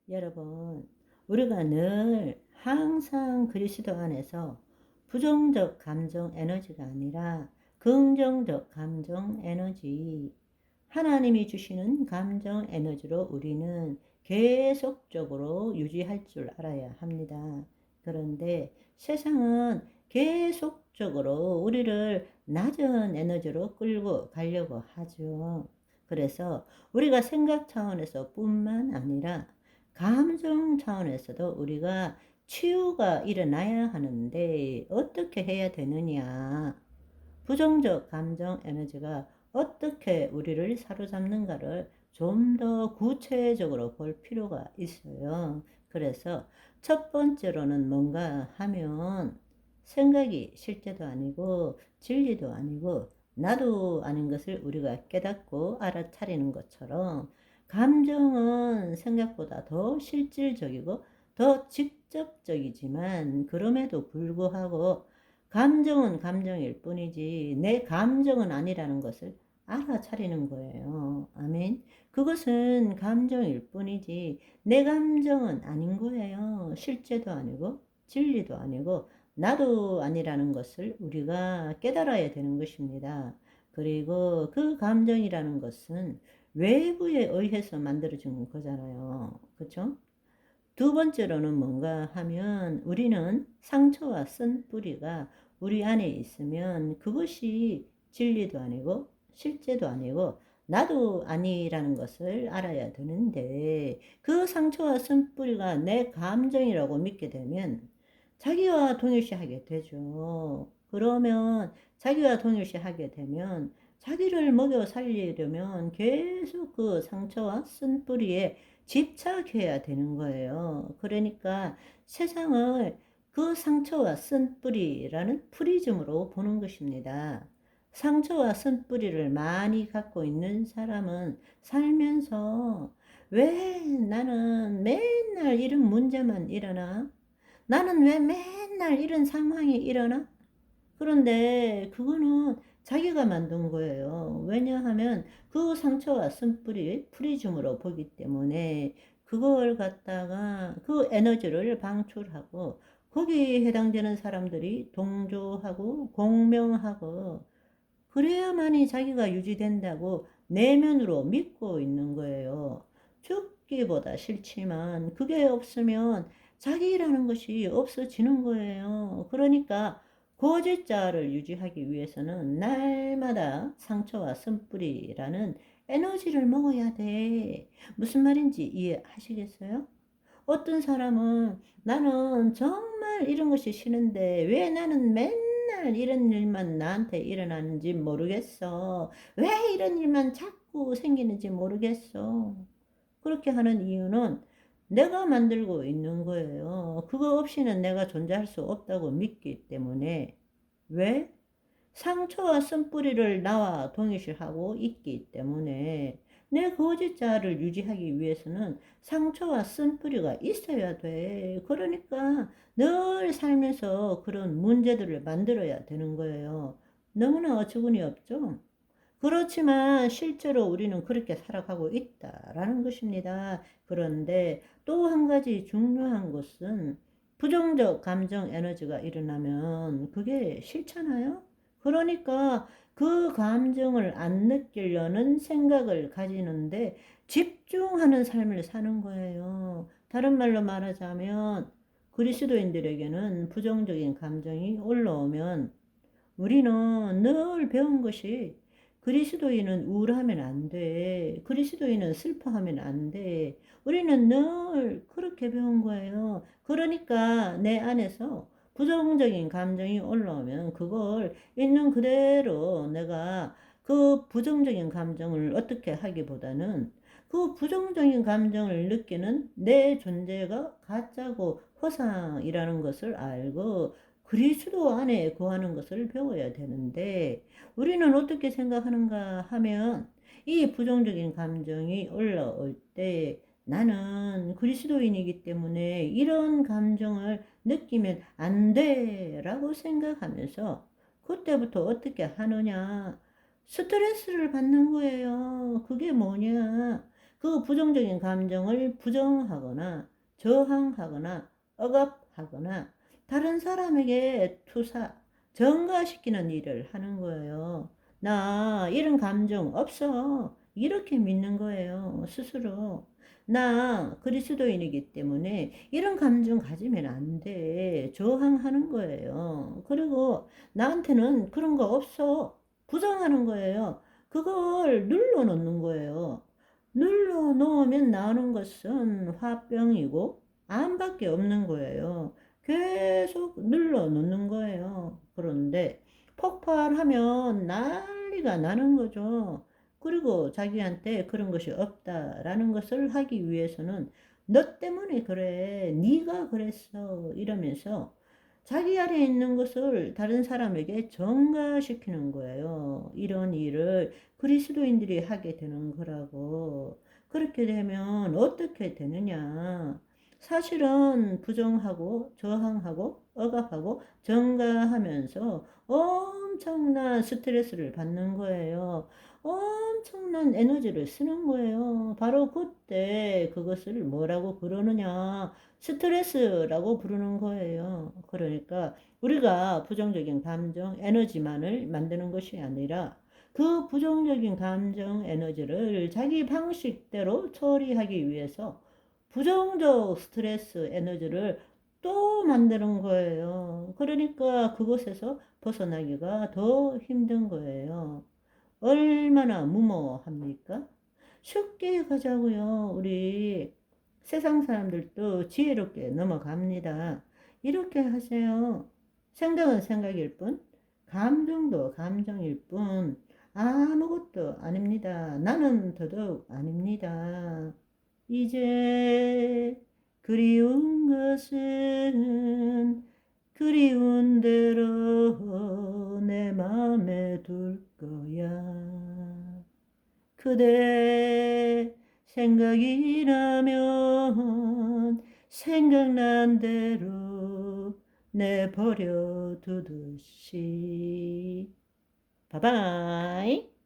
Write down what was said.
여러분, 우리가 늘 항상 그리스도 안에서 부정적 감정 에너지가 아니라 긍정적 감정 에너지, 하나님이 주시는 감정 에너지로 우리는 계속적으로 유지할 줄 알아야 합니다. 그런데 세상은 계속적으로 우리를 낮은 에너지로 끌고 가려고 하죠. 그래서 우리가 생각 차원에서 뿐만 아니라 감정 차원에서도 우리가 치유가 일어나야 하는데 어떻게 해야 되느냐? 부정적 감정 에너지가 어떻게 우리를 사로잡는가를 좀 더 구체적으로 볼 필요가 있어요. 그래서 첫 번째로는 뭔가 하면 생각이 실제도 아니고 진리도 아니고 나도 아닌 것을 우리가 깨닫고 알아차리는 것처럼 감정은 생각보다 더 실질적이고 더 직접적이지만 그럼에도 불구하고 감정은 감정일 뿐이지 내 감정은 아니라는 것을 알아차리는 거예요. 아멘. 그것은 감정일 뿐이지 내 감정은 아닌 거예요. 실제도 아니고 진리도 아니고 나도 아니라는 것을 우리가 깨달아야 되는 것입니다. 그리고 그 감정이라는 것은 외부에 의해서 만들어진 거잖아요. 그렇죠? 두 번째로는 뭔가 하면 우리는 상처와 쓴뿌리가 우리 안에 있으면 그것이 진리도 아니고 실제도 아니고 나도 아니라는 것을 알아야 되는데 그 상처와 쓴뿌리가 내 감정이라고 믿게 되면 자기와 동일시하게 되죠. 그러면 자기와 동일시하게 되면 자기를 먹여 살리려면 계속 그 상처와 쓴뿌리에 집착해야 되는 거예요. 그러니까 세상을 그 상처와 쓴뿌리라는 프리즘으로 보는 것입니다. 상처와 쓴뿌리를 많이 갖고 있는 사람은 살면서 왜 나는 맨날 이런 문제만 일어나? 나는 왜 맨날 이런 상황이 일어나? 그런데 그거는 자기가 만든 거예요. 왜냐하면 그 상처와 쓴뿌리 프리즘으로 보기 때문에 그걸 갖다가 그 에너지를 방출하고 거기에 해당되는 사람들이 동조하고 공명하고 그래야만이 자기가 유지된다고 내면으로 믿고 있는 거예요. 죽기보다 싫지만 그게 없으면 자기라는 것이 없어지는 거예요. 그러니까 고질자를 유지하기 위해서는 날마다 상처와 쓴뿌리라는 에너지를 먹어야 돼. 무슨 말인지 이해하시겠어요? 어떤 사람은 나는 정말 이런 것이 싫은데 왜 나는 맨날 이런 일만 나한테 일어나는지 모르겠어. 왜 이런 일만 자꾸 생기는지 모르겠어. 그렇게 하는 이유는 내가 만들고 있는 거예요. 그거 없이는 내가 존재할 수 없다고 믿기 때문에. 왜? 상처와 쓴뿌리를 나와 동일시하고 있기 때문에 내 거짓자를 유지하기 위해서는 상처와 쓴뿌리가 있어야 돼. 그러니까 늘 살면서 그런 문제들을 만들어야 되는 거예요. 너무나 어처구니 없죠? 그렇지만 실제로 우리는 그렇게 살아가고 있다라는 것입니다. 그런데 또 한 가지 중요한 것은 부정적 감정 에너지가 일어나면 그게 싫잖아요? 그러니까 그 감정을 안 느끼려는 생각을 가지는데 집중하는 삶을 사는 거예요. 다른 말로 말하자면 그리스도인들에게는 부정적인 감정이 올라오면 우리는 늘 배운 것이 그리스도인은 우울하면 안 돼. 그리스도인은 슬퍼하면 안 돼. 우리는 늘 그렇게 배운 거예요. 그러니까 내 안에서 부정적인 감정이 올라오면 그걸 있는 그대로 내가 그 부정적인 감정을 어떻게 하기보다는 그 부정적인 감정을 느끼는 내 존재가 가짜고 허상이라는 것을 알고 그리스도 안에 거하는 것을 배워야 되는데 우리는 어떻게 생각하는가 하면 이 부정적인 감정이 올라올 때 나는 그리스도인이기 때문에 이런 감정을 느끼면 안 돼라고 생각하면서 그때부터 어떻게 하느냐? 스트레스를 받는 거예요. 그게 뭐냐? 그 부정적인 감정을 부정하거나 저항하거나 억압하거나 다른 사람에게 투사, 전가시키는 일을 하는 거예요. 나 이런 감정 없어. 이렇게 믿는 거예요. 스스로. 나 그리스도인이기 때문에 이런 감정 가지면 안 돼. 저항하는 거예요. 그리고 나한테는 그런 거 없어. 부정하는 거예요. 그걸 눌러놓는 거예요. 눌러놓으면 나오는 것은 화병이고 암밖에 없는 거예요. 계속 눌러놓는 거예요. 그런데 폭발하면 난리가 나는 거죠. 그리고 자기한테 그런 것이 없다라는 것을 하기 위해서는 너 때문에 그래, 네가 그랬어 이러면서 자기 안에 있는 것을 다른 사람에게 전가시키는 거예요. 이런 일을 그리스도인들이 하게 되는 거라고. 그렇게 되면 어떻게 되느냐? 사실은 부정하고 저항하고 억압하고 전가하면서 엄청난 스트레스를 받는 거예요. 엄청난 에너지를 쓰는 거예요. 바로 그때 그것을 뭐라고 부르느냐? 스트레스라고 부르는 거예요. 그러니까 우리가 부정적인 감정, 에너지만을 만드는 것이 아니라 그 부정적인 감정, 에너지를 자기 방식대로 처리하기 위해서 부정적 스트레스, 에너지를 또 만드는 거예요. 그러니까 그곳에서 벗어나기가 더 힘든 거예요. 얼마나 무모합니까? 쉽게 가자고요. 우리 세상 사람들도 지혜롭게 넘어갑니다. 이렇게 하세요. 생각은 생각일 뿐, 감정도 감정일 뿐, 아무것도 아닙니다. 나는 더더욱 아닙니다. 이제 그리운 것은 그리운 대로 내 맘에 둘 거야. 그대 생각이 나면 생각난 대로 내버려 두듯이. 바이바이.